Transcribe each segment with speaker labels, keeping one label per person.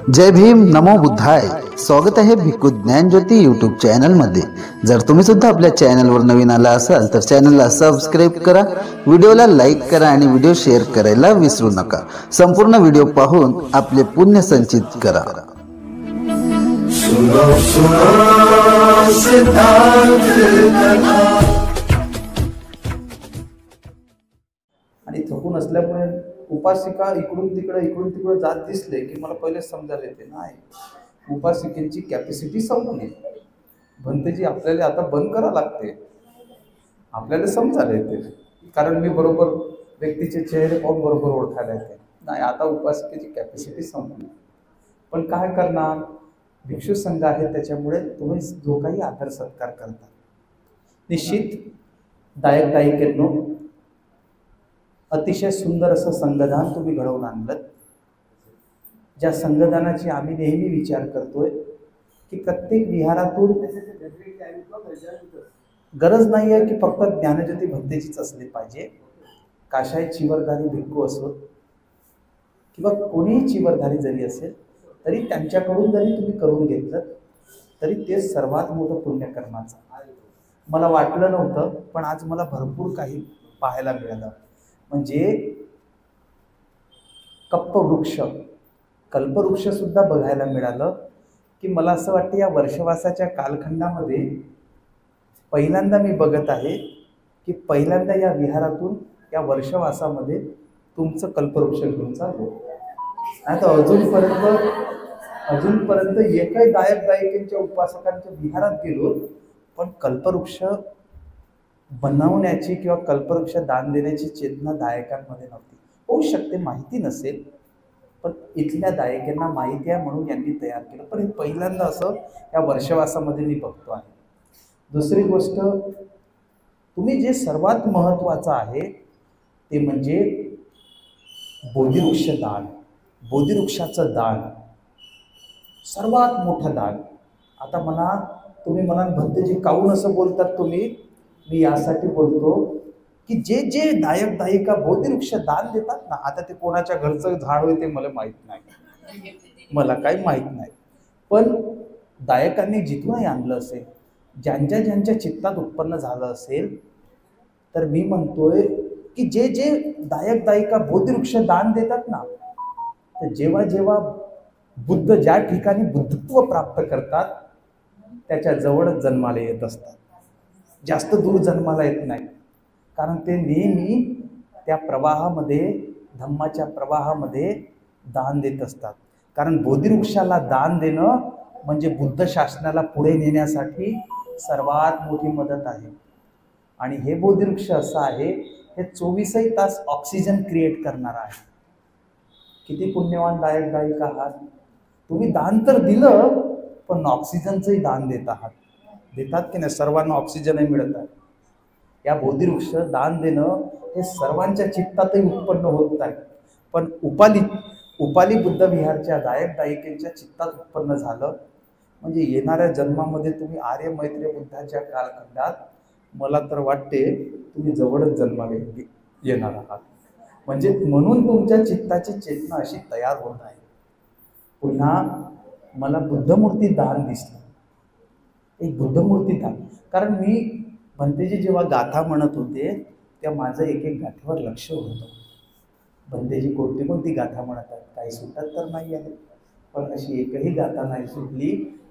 Speaker 1: जय भीम, नमो बुद्धाय. स्वागत आहे भिक्खू ज्ञानज्योती यूट्यूब चॅनलमध्ये. जर तुम्ही सुद्धा आपल्या चॅनलवर नवीन आला असाल तर चॅनलला सबस्क्राईब करा, व्हिडिओला लाईक करा आणि व्हिडिओ शेअर करायला विसरू नका. संपूर्ण व्हिडिओ पाहून आपले पुण्य संचित करा.
Speaker 2: आणि थकून असल्यामुळे उपासिका इकडून तिकडे जात दिसले की मला पहिले समजायला येते नाही, उपासिकेची कॅपॅसिटी संपून येते. भंतेजी आपल्याला आता बंद करा लागते, आपल्याला समजायला येते. कारण मी बरोबर व्यक्तीचे चेहरे पाहून बरोबर ओळखायला येते. नाही, आता उपासिकेची कॅपॅसिटी संपून. पण काय करणार, भिक्षू संघ आहे त्याच्यामुळे तुम्ही जो काही आदर सत्कार करता, निश्चित दायिकेंनो अतिशय सुंदर असं संघदान तुम्ही घडवून आणलं. ज्या संघदानाची आम्ही नेहमी विचार करतोय की प्रत्येक विहारातून गरज नाही आहे की फक्त ज्ञानज्योती भंतेचीच असली पाहिजे. काशाय चिवरधारी भिक्खू असो किंवा कोणीही चिवरधारी जरी असेल तरी त्यांच्याकडून जरी तुम्ही करून घेतलं तरी ते सर्वात मोठं पुण्यकर्माचं. मला वाटलं नव्हतं, पण आज मला भरपूर काही पाहायला मिळालं. म्हणजे कल्पवृक्ष सुद्धा बघायला मिळालं. की मला असं वाटतं या वर्षवासाच्या कालखंडामध्ये पहिल्यांदा मी बघत आहे की पहिल्यांदा या विहारातून या वर्षवासामध्ये तुमचं कल्पवृक्ष घेऊन चालू. आता अजूनपर्यंत एकही दायिकेंच्या उपासकांच्या विहारात गेलो, पण कल्पवृक्ष बनवण्याची किंवा कल्पवृक्ष दान देण्याची चेतना दायकांमध्ये नव्हती. होऊ शकते माहिती नसेल, पण इथल्या दायिकांना माहिती आहे म्हणून यांनी तयार केलं. पण हे पहिल्यांदा असं या वर्षवासामध्ये मी बघतो आहे. दुसरी गोष्ट, तुम्ही जे सर्वात महत्त्वाचं आहे ते म्हणजे बोधिवृक्ष दान, बोधिवृक्षाचं दान, सर्वात मोठं दान. आता तुम्ही म्हणाल भंतेजी काहून असं बोलतात तुम्ही, मी यासाठी बोलतो की जे दायिका बोधिवृक्ष दान देतात ना, आता ते कोणाच्या घरचं झाड होईल ते मला माहीत नाही, मला काही माहीत नाही, पण दायकांनी जिथूनही आणलं असेल, ज्यांच्या चित्तात उत्पन्न झालं असेल, तर मी म्हणतोय की जे दायिका बोधिवृक्ष दान देतात ना, तर जेव्हा बुद्ध ज्या ठिकाणी बुद्धत्व प्राप्त करतात त्याच्या जवळच जन्माला येत असतात. जास्त दूर जन्माला येत नाही, कारण ते नेहमी त्या प्रवाहामध्ये, धम्माच्या प्रवाहामध्ये दान देत असतात. कारण बोधिवृक्षाला दान देणं म्हणजे बुद्ध शासनाला पुढे नेण्यासाठी सर्वात मोठी मदत आहे. आणि हे बोधिवृक्ष असं आहे, हे 24 तास ऑक्सिजन क्रिएट करणार आहे. किती पुण्यवान दायिका आहात तुम्ही. दान तर दिलं, पण ऑक्सिजनचंही दान देत आहात. देतात की नाही, सर्वांना ऑक्सिजनही मिळत आहे. या बोधिवृक्ष दान देणं हे सर्वांच्या चित्तातही उत्पन्न होत आहे. पण उपाली बुद्ध विहारच्या दायिकेंच्या चित्तात उत्पन्न झालं म्हणजे येणाऱ्या जन्मामध्ये तुम्ही आर्य मैत्रेय बुद्धाच्या कालखंडात मला तर वाटते तुम्ही जवळच जन्माला येणार आहात. म्हणजे म्हणून तुमच्या चित्ताची चेतना अशी तयार होत आहे. पुन्हा मला बुद्धमूर्ती दान दिसलं, एक बुद्धमूर्ती दान. कारण मी भंतेजी जेव्हा गाथा म्हणत होते तेव्हा माझं एक गाथेवर लक्ष होतं. भंतेजी कोणती गाथा म्हणत आहेत, काही सुटत तर नाही आहे, पण अशी एकही गाथा नाही सुटली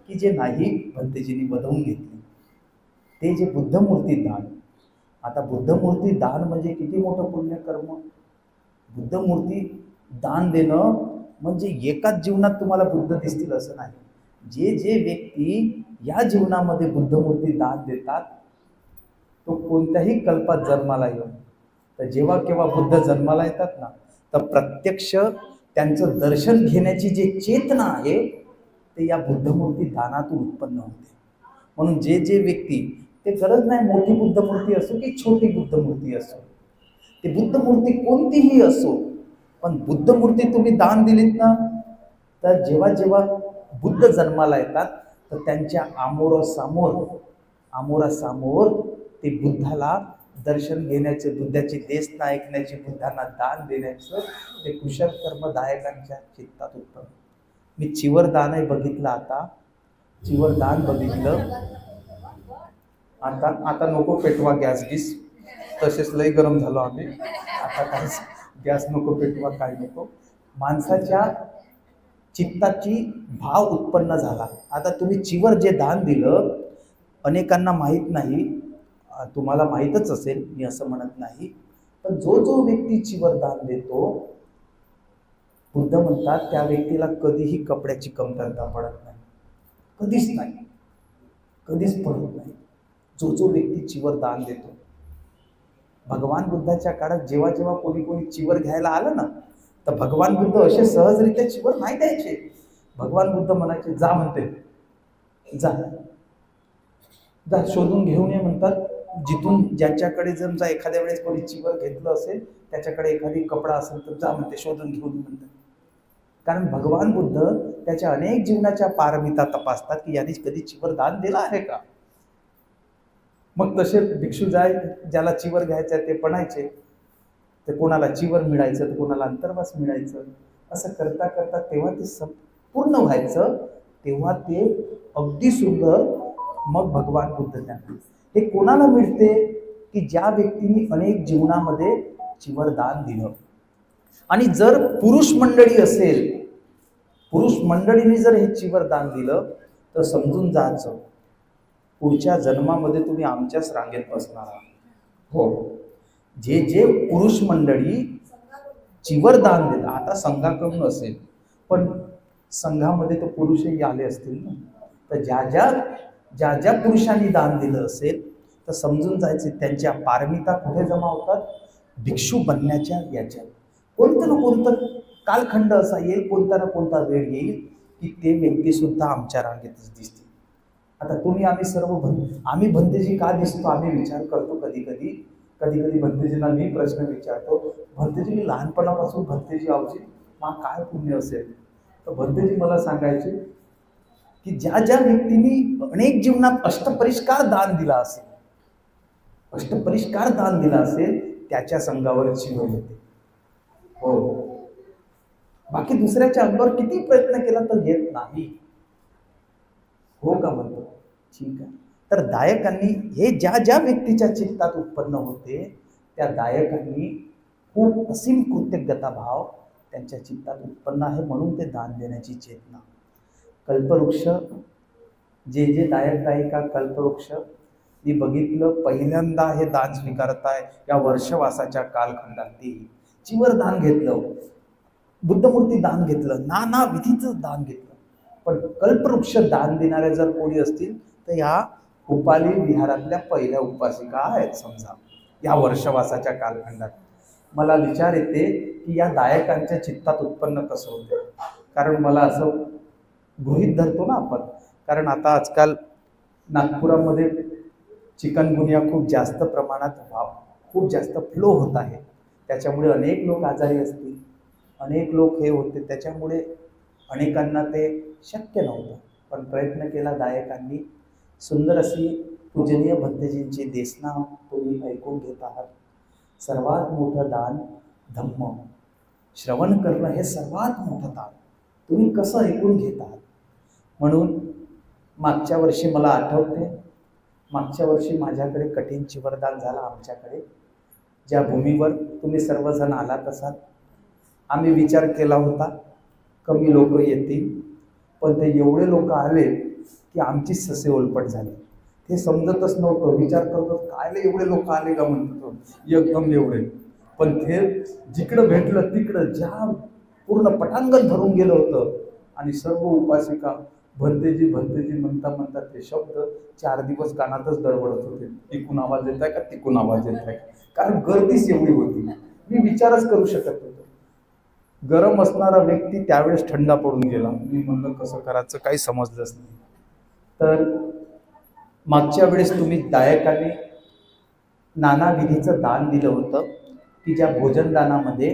Speaker 2: की जे नाही भंतेजींनी बनवून घेतली. ते जे बुद्धमूर्ती दान. आता बुद्धमूर्ती दान म्हणजे किती मोठं पुण्यकर्म. बुद्धमूर्ती दान देणं म्हणजे एकाच जीवनात तुम्हाला बुद्ध दिसतील असं नाही. जे व्यक्ती या जीवनामध्ये बुद्धमूर्ती दान देतात तो कोणत्याही कल्पात जन्माला येऊन, तर जेव्हा केव्हा बुद्ध जन्माला येतात ना, तर प्रत्यक्ष त्यांचं दर्शन घेण्याची जी चेतना आहे ते या बुद्धमूर्ती दानातून उत्पन्न होते. म्हणून जे व्यक्ती, ते गरज नाही मोठी बुद्धमूर्ती असो की छोटी बुद्धमूर्ती असो, ती बुद्धमूर्ती कोणतीही असो, पण बुद्धमूर्ती तुम्ही दान दिलीत ना, तर जेव्हा बुद्ध जन्माला येतात तर त्यांच्या आमोरासमोर ते बुद्धाला दर्शन घेण्याचे, बुद्धाची देसना ऐकण्याची, बुद्धांना दान देण्याचं ते कुशल कर्म दायकांच्या चित्तात उत्पन्न. मी चिवरदानही बघितलं, आता चिवरदान बघितलं. आता आता नको पेटवा गॅस गीस, तसेच लई गरम झालो आम्ही. आता काय गॅस नको पेटवा, काय नको. माणसाच्या चित्ताची भाव उत्पन्न झाला. आता तुम्ही चिवर जे दान दिलं, अनेकांना माहीत नाही, तुम्हाला माहीतच असेल, मी असं म्हणत नाही, पण जो जो व्यक्ती चिवर दान देतो, बुद्ध म्हणतात त्या व्यक्तीला कधीही कपड्याची कमतरता पडत नाही, कधीच नाही, कधीच पडत नाही. जो जो व्यक्ती चिवर दान देतो. भगवान बुद्धाच्या काळात जेव्हा जेव्हा कोणी कोणी चिवर घ्यायला आलं ना, तर भगवान बुद्ध असे सहजरित्या चिवर नाही द्यायचे. भगवान बुद्ध म्हणायचे, जा म्हणते, जा जा शोधून घेऊन ये म्हणतात. जिथून ज्याच्याकडे जर एखाद्या वेळेस कोणी चिवर घेतलं असेल, त्याच्याकडे एखादी कपडा असेल तर जा म्हणते, शोधून घेऊन म्हणतात. कारण भगवान बुद्ध त्याच्या अनेक जीवनाच्या पारमिता तपासतात की याने कधी चिवर दान दिला आहे का. मग तसे भिक्षू ज्याला चिवर घ्यायचं ते पणायचे, तर कोणाला चिवर मिळायचं तर कोणाला अंतर्वास मिळायचं. असं करता करता तेव्हा ते संपूर्ण व्हायचं, तेव्हा ते अगदी सुंदर. मग भगवान बुद्ध त्यांना हे कोणाला मिळते की ज्या व्यक्तीने अनेक जीवनामध्ये चिवर दान दिलं. आणि जर पुरुष मंडळी असेल, पुरुष मंडळीने जर हे चिवर दान दिलं, तर समजून जायचं पुढच्या जन्मामध्ये तुम्ही आमच्याच रांगेत बसणार आहात. हो, जे जे पुरुष मंडळी चिवर दान देतात, आता संघाकडून असेल, पण संघामध्ये तर पुरुषही आले असतील ना, तर ज्या ज्या पुरुषांनी दान दिलं असेल, तर समजून जायचे त्यांच्या पारमिता कुठे जमा होतात, भिक्षू बनण्याच्या याच्या. कोणतं ना कोणतं कालखंड असा येईल, कोणता ना कोणता वेळ येईल की ते व्यक्ती सुद्धा आमच्या रांगेतच दिसतील. आता तुम्ही आम्ही सर्व आम्ही भंतेजी का दिसतो, आम्ही विचार करतो. कधी कधी भंतेजींना मी प्रश्न विचारतो, भंतेजी मी लहानपणापासून भंतेजी आवजी मग काय पुण्य असेल. तर भंतेजी मला सांगायचे की ज्या ज्या व्यक्तींनी अनेक जीवनात अष्टपरिष्कार दान दिला असेल, अष्टपरिष्कार दान दिला असेल, त्याच्या संघावर चिवर येते. हो, बाकी दुसऱ्याच्या अंगावर किती प्रयत्न केला तर येत नाही. हो का म्हणतो, ठीक आहे. तर दायकांनी हे ज्या ज्या व्यक्तीच्या चित्तात उत्पन्न होते, त्या दायकांनी खूप असीम कृतज्ञता भाव त्यांच्या चित्तात उत्पन्न आहे, म्हणून ते दान देण्याची चेतना. कल्पवृक्ष जे जे दायिका कल्पवृक्ष मी बघितलं, पहिल्यांदा हे दान स्वीकारताय या वर्षवासाच्या कालखंडात. ते चिवर दान घेतलं, बुद्धमूर्ती दान घेतलं, नाना विधीचं दान घेतलं. पण कल्पवृक्ष दान देणारे जर कोणी असतील तर या उपाली विहारातल्या पहिल्या उपासिका आहेत समजा या वर्षवासाच्या कालखंडात. मला विचार येते की या दायकांच्या चित्तात उत्पन्न कसं होतं. कारण मला असं गृहीत धरतो ना आपण, कारण आता आजकाल नागपुरामध्ये चिकनगुनिया खूप जास्त प्रमाणात खूप जास्त फ्लो होत आहे. त्याच्यामुळे अनेक लोक आजारी असतील, अनेक लोक हे होते, त्याच्यामुळे अनेकांना ते शक्य नव्हतं. पण प्रयत्न केला दायकांनी. सुंदर अशी पूजनीय भंतेजींची देशना तुम्ही ऐकून घेत आहात. सर्वात मोठं दान धम्म श्रवण करणं हे सर्वात मोठं दान. तुम्ही कसं ऐकून घेत आहात. म्हणून मागच्या वर्षी मला आठवते, मागच्या वर्षी माझ्याकडे कठीण चिवरदान झाला आमच्याकडे, ज्या भूमीवर तुम्ही सर्वजण आलात असाल. आम्ही विचार केला होता कमी लोक येतील, पण ते एवढे लोक आले की आमची ससे ओलपट झाली. ते समजतच नव्हतं. विचार करतो कायले एवढे लोक आले का म्हणतो, एकदम एवढे. पण ते जिकडं भेटलं तिकडं ज्या पूर्ण पटांगण भरून गेलं होतं. आणि सर्व उपासिका भंतेजी भंतेजी म्हणता म्हणता ते शब्द 4 दिवस कानातच दडबडत होते. तिकून आवाज येत आहे का, तिकून आवाज येत आहे का, कारण गर्दीच एवढी होती. मी विचारच करू शकत नव्हतो. गरम असणारा व्यक्ती त्यावेळेस थंडा पडून गेला. मी म्हणलं कसं करायचं काही समजलंच नाही. तर मागच्या वेळेस तुम्ही दायकाने नाना विधीचं दान दिलं होतं की ज्या भोजनदानामध्ये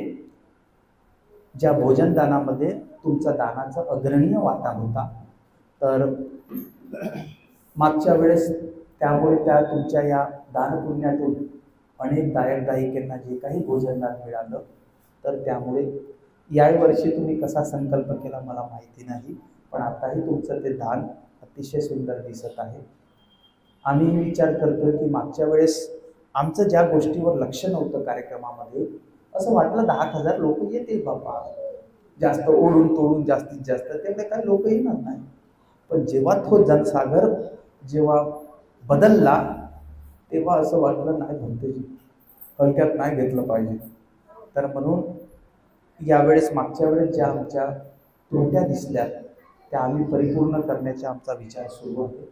Speaker 2: तुमचा दानाचा अग्रणीय वाटा होता. तर मागच्या वेळेस त्यामुळे त्या तुमच्या या दानपुण्यातून अनेक दायिकांना जे काही भोजनदान मिळालं, तर त्यामुळे यावर्षी तुम्ही कसा संकल्प केला मला माहिती नाही, पण आताही तुमचं ते दान अतिशय सुंदर दिसत आहे. आम्ही विचार करतोय की मागच्या वेळेस आमचं ज्या गोष्टीवर लक्ष नव्हतं कार्यक्रमामध्ये, असं वाटलं 10,000 लोक येतील बाबा, जास्त ओढून तोडून जास्तीत जास्त तेवढे काही लोक येणार नाही. पण जेव्हा तो जनसागर जेव्हा बदलला तेव्हा असं वाटलं नाही भंतेजी हलक्यात नाही घेतलं पाहिजे. तर म्हणून यावेळेस मागच्या वेळेस ज्या आमच्या त्रुट्या दिसल्या त्या आम्ही परिपूर्ण करण्याचा आमचा विचार सुरू आहे.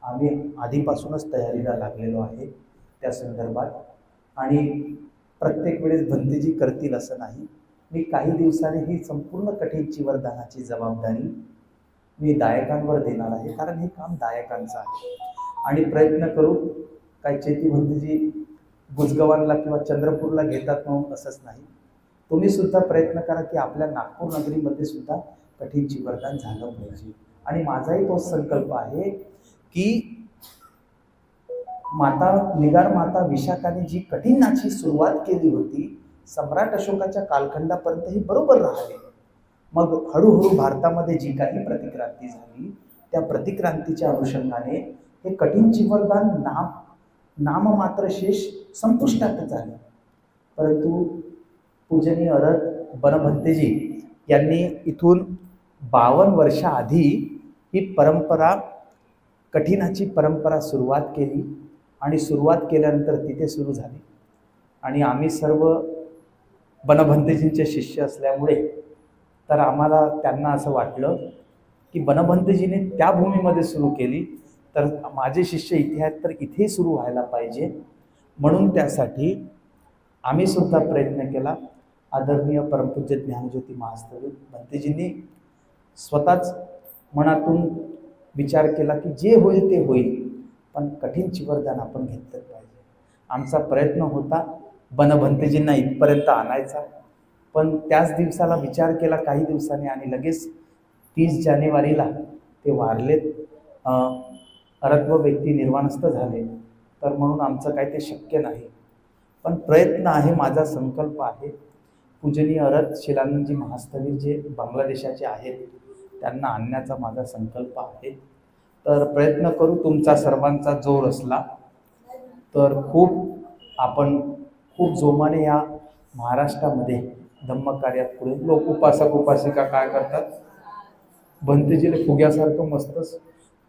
Speaker 2: आम्ही आधीपासूनच तयारीला लागलेलो आहे त्या संदर्भात. आणि प्रत्येक वेळेस भंतेजी करतील असं नाही. मी काही दिवसांनी ही संपूर्ण कठीण चिवरदानाची जबाबदारी मी दायकांवर देणार आहे, कारण हे काम दायकांचं आहे. आणि प्रयत्न करू काय चेती भंतेजी गुजगवानला किंवा चंद्रपूरला घेतात म्हणून असंच नाही. तुम्ही सुद्धा प्रयत्न करा की आपल्या नागपूर नगरीमध्ये सुद्धा कठीण चिवरदान झालं पाहिजे. आणि माझाही तोच संकल्प आहे की निगार माता विशाखाने जी कठीणाची सुरुवात केली होती सम्राट अशोकाच्या कालखंडापर्यंत ही बरोबर राहिली. मग हळूहळू भारतामध्ये जी काही प्रतिक्रांती झाली त्या प्रतिक्रांतीच्या अनुषंगाने हे कठीण चिवरदान नाममात्र शेष संपुष्टात झालं. परंतु पूजनीय अरत बनभंतेजी यांनी इथून 52 वर्षाआधी ही परंपरा कठीणाची परंपरा सुरुवात केली आणि सुरुवात केल्यानंतर तिथे सुरू झाली. आणि आम्ही सर्व बनभंतेजींचे शिष्य असल्यामुळे तर आम्हाला त्यांना असं वाटलं की बनभंतेजीने त्या भूमीमध्ये सुरू केली तर माझे शिष्य इथे आहेत तर इथे सुरू व्हायला पाहिजे. म्हणून त्यासाठी आम्ही सुद्धा प्रयत्न केला. आदरणीय परमपूज्य ज्ञानज्योती महास्थविर भंतेजींनी स्वतःच मनातून विचार केला की जे होईल ते होईल, पण कठीण चिवरदान आपण घेतलं पाहिजे. आमचा प्रयत्न होता बनभंतेजींना इथपर्यंत आणायचा, पण त्याच दिवसाला विचार केला काही दिवसांनी आणि लगेच 30 जानेवारीला ते वारलेत, अरत्व व्यक्ती निर्वाणस्थ झाले. तर म्हणून आमचं काही ते शक्य नाही. पण प्रयत्न आहे, माझा संकल्प आहे. पूजनीय अरत शिलानंदजी महास्थविर जे बांगलादेशाचे आहेत त्यांना आणण्याचा माझा संकल्प आहे. तर प्रयत्न करू. तुमचा सर्वांचा जोर असला तर आपण खूप जोमाने या महाराष्ट्रामध्ये धम्मकार्यात पुढे. लोक उपासक उपासिका काय करतात, भंतेजीला फुग्यासारखं मस्तच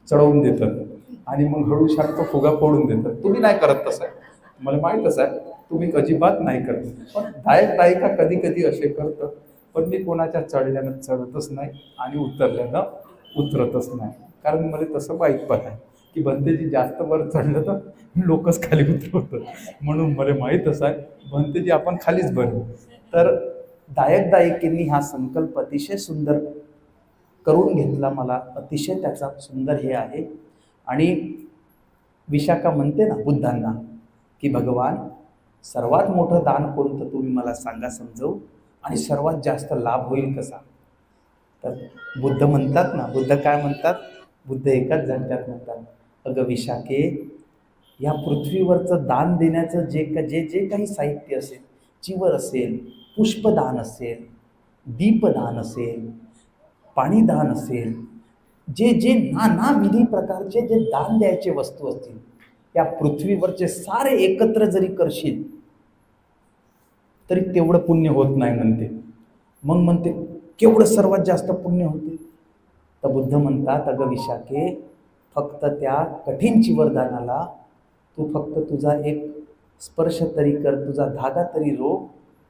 Speaker 2: चढवून देतात आणि मग हळूसारखं फुगा फोडून देतात. तुम्ही नाही करत तसं आहे, मला माहीतच आहे, तुम्ही अजिबात नाही करत. पण दायिका कधी कधी असे करतात. पण मी कोणाच्या चढल्यानं चढतच नाही आणि उतरल्यानं उतरतच नाही, कारण मला तसं वाईट पण आहे की भंतेजी जास्त वर चढलं तर लोकच खाली उतरवतात. म्हणून मला माहीतच आहे भंतेजी आपण खालीच बनवू. तर दायिकेंनी हा संकल्प अतिशय सुंदर करून घेतला. मला अतिशय त्याचा सुंदर हे आहे. आणि विशाखा म्हणते ना बुद्धांना की भगवान सर्वात मोठं दान कोणतं तुम्ही मला सांगा समजवू, आणि सर्वात जास्त लाभ होईल कसा. तर बुद्ध म्हणतात ना, बुद्ध काय म्हणतात, बुद्ध एकाच झटक्यात म्हणतात, अगं विशाखे, या पृथ्वीवरचं दान देण्याचं जे काही साहित्य असेल, चिवर असेल, पुष्पदान असेल, दीपदान असेल, पाणीदान असेल, जे नानाविधी प्रकारचे जे दान द्यायचे वस्तू असतील, या पृथ्वीवरचे सारे एकत्र जरी करशील तरी तेवढं पुण्य होत नाही म्हणते. मग म्हणते केवढं सर्वात जास्त पुण्य होते. तर बुद्ध म्हणतात, अगं विशाखे, फक्त त्या कठीण चिवरदानाला तू फक्त तुझा एक स्पर्श तरी कर, तुझा धागा तरी रोव,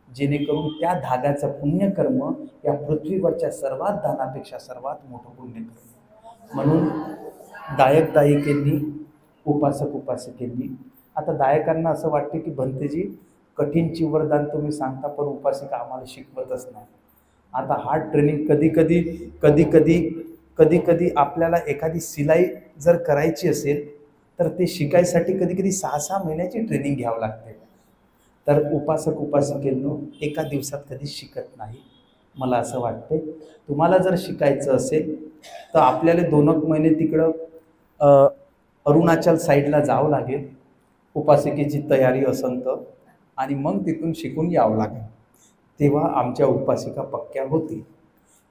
Speaker 2: जेणेकरून त्या धाग्याचं पुण्यकर्म या पृथ्वीवरच्या सर्वात दानापेक्षा सर्वात मोठं पुण्यकर्म. म्हणून दायिकेंनी, उपासक उपासिकेंनी, आता दायकांना असं वाटते की भंतेजी कठीण चिवरदान तुम्ही सांगता पण उपासिका आम्हाला शिकवतच नाही. आता हार्ड ट्रेनिंग कधी कधी आपल्याला एखादी सिलाई जर करायची असेल तर ते शिकायसाठी कधी 6-6 महिन्याची ट्रेनिंग घ्यावं लागते. तर उपासक उपासिकेंनो एका दिवसात कधी शिकत नाही. मला असं वाटते तुम्हाला जर शिकायचं असेल तर आपल्याला 2 महिने तिकडं अरुणाचल साईडला जावं लागेल, उपासिकेची तयारी असेल तर, आणि मग तिथून शिकून यावं लागेल. तेव्हा आमच्या उपासिका पक्क्या होती.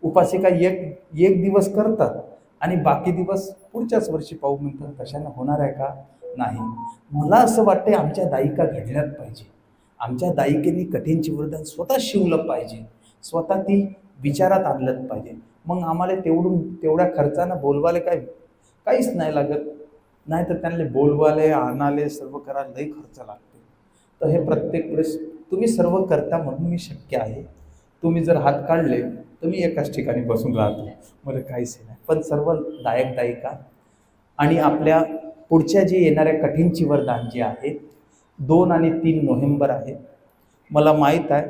Speaker 2: उपासिका एक दिवस करतात आणि बाकी दिवस पुढच्याच वर्षी पाहू म्हणतात. कशाने होणार आहे का? नाही. मला असं वाटतं आमच्या दायिका घडल्यात पाहिजे. आमच्या दायिकेने कठीणची वरदान स्वतः शिवलं पाहिजे, स्वतः ती विचारात आणलं पाहिजे. मग आम्हाला तेवढ्या खर्चानं बोलवाले काहीच नाही लागत. नाही तर त्यांना बोलवाले आणाले सर्व करायला लई खर्च लागते. तर हे प्रत्येक वेळेस तुम्ही सर्व करता म्हणून मी शक्य आहे. तुम्ही जर हात काढले तर मी एकाच ठिकाणी बसून राहतो, मला काहीच नाही. पण सर्व दायक दायिका आणि आपल्या पुढच्या जे येणाऱ्या कठीणची वरदान जे आहे 2 आणि 3 नोव्हेंबर आहे. मला माहीत आहे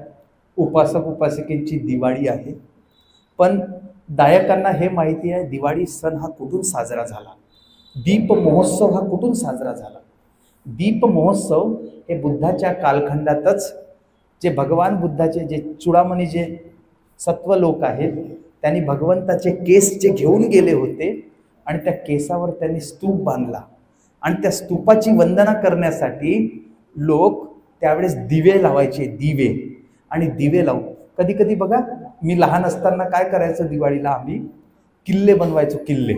Speaker 2: उपासक उपासिकेंची दिवाळी आहे, पण दायकांना हे माहिती आहे दिवाळी सण हा कुठून साजरा झाला, दीप महोत्सव हा कुठून साजरा झाला. दीप महोत्सव हे बुद्धाच्या कालखंडातच जे भगवान बुद्धाचे जे चुडामणी जे सत्व लोक आहेत त्यांनी भगवंताचे केस जे घेऊन गेले होते आणि त्या केसावर त्यांनी स्तूप बांधला आणि त्या स्तूपाची वंदना करण्यासाठी लोक त्यावेळेस दिवे लावायचे, दिवे. आणि दिवे लावून कधी कधी बघा मी लहान असताना काय करायचं, दिवाळीला आम्ही किल्ले बनवायचो, किल्ले.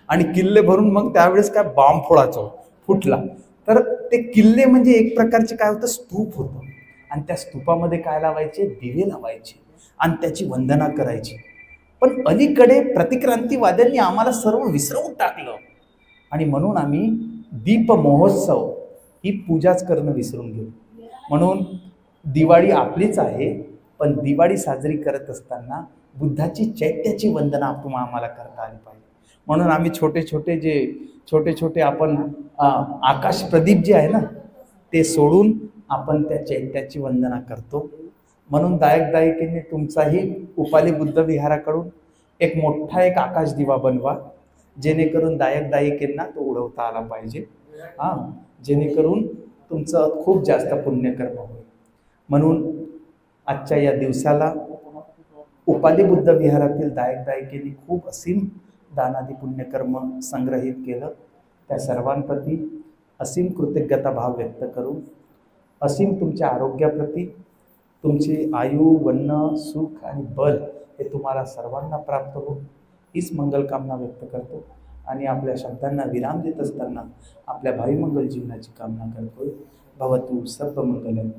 Speaker 2: आणि किल्ले भरून मग त्यावेळेस काय बॉम्ब फोडायचो, फुटला तर ते किल्ले म्हणजे एक प्रकारचे काय होतं, स्तूप होतं. आणि त्या स्तूपामध्ये काय लावायचे, दिवे लावायचे आणि त्याची वंदना करायची. पण अलीकडे प्रतिक्रांतीवाद्यांनी आम्हाला सर्व विसरवून टाकलं आणि म्हणून आम्ही दीप महोत्सव ही पूजाच करणं विसरून गेलो. म्हणून दिवाळी आपलीच आहे, पण दिवाळी साजरी करत असताना बुद्धाची चैत्याची वंदना आम्हाला करता आली पाहिजे. म्हणून आम्ही छोटे छोटे आपण आकाश प्रदीप जे आहे ना ते सोडून आपण त्या चैत्याची वंदना करतो. म्हणून दायक दायिकेने तुमचाही उपाली बुद्ध विहाराकडून एक मोठा एक आकाश दिवा बनवा, जेणेकरून दायक दायिकेंना तो उडवता आला पाहिजे, जेणेकरून तुमचं खूप जास्त पुण्यकर्म होईल. म्हणून आजच्या या दिवसाला उपाली बुद्ध विहारातील दायक दायिकेने खूप असीम दानादी पुण्यकर्म संग्रहित केलं. त्या सर्वांप्रती असीम कृतज्ञता भाव व्यक्त करून असीम तुमच्या आरोग्याप्रती तुमची आयु, वन्न, सुख आणि बल हे तुम्हाला सर्वांना प्राप्त हो हीच मंगलकामना व्यक्त करतो. आणि आपल्या शब्दांना विराम देत असताना आपल्या भाविमंगल जीवनाची कामना करतोय. भवतु सर्व मंगलम,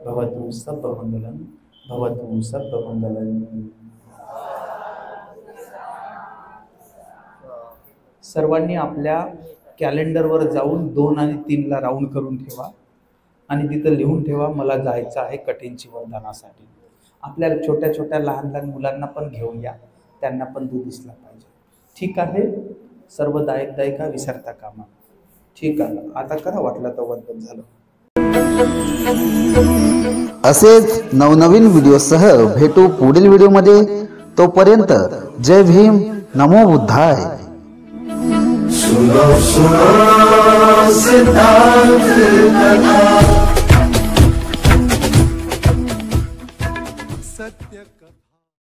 Speaker 2: भवतु सर्व मंगलम, भवतु सर्व मंगलम. सर्वांनी आपल्या कॅलेंडरवर जाऊन 2 आणि 3ला राऊंड करून ठेवा आणि तिथं लिहून ठेवा मला जायचं आहे कठीणची वरदानासाठी. आपल्याला छोट्या छोट्या लहान लहान मुलांना पण घेऊन या, त्यांना पण दूध दिसला पाहिजे. ठीक आहे, सर्व दायक दायिका विसरता कामा. ठीक आहे, आता करा वाटलं तर वंदन झालं.
Speaker 1: असेच नवनवीन व्हिडिओसह भेटू पुढील व्हिडिओमध्ये. तोपर्यंत जय भीम, नमो बुद्धाय.
Speaker 3: सुनो सुनो सिद्धांत कथा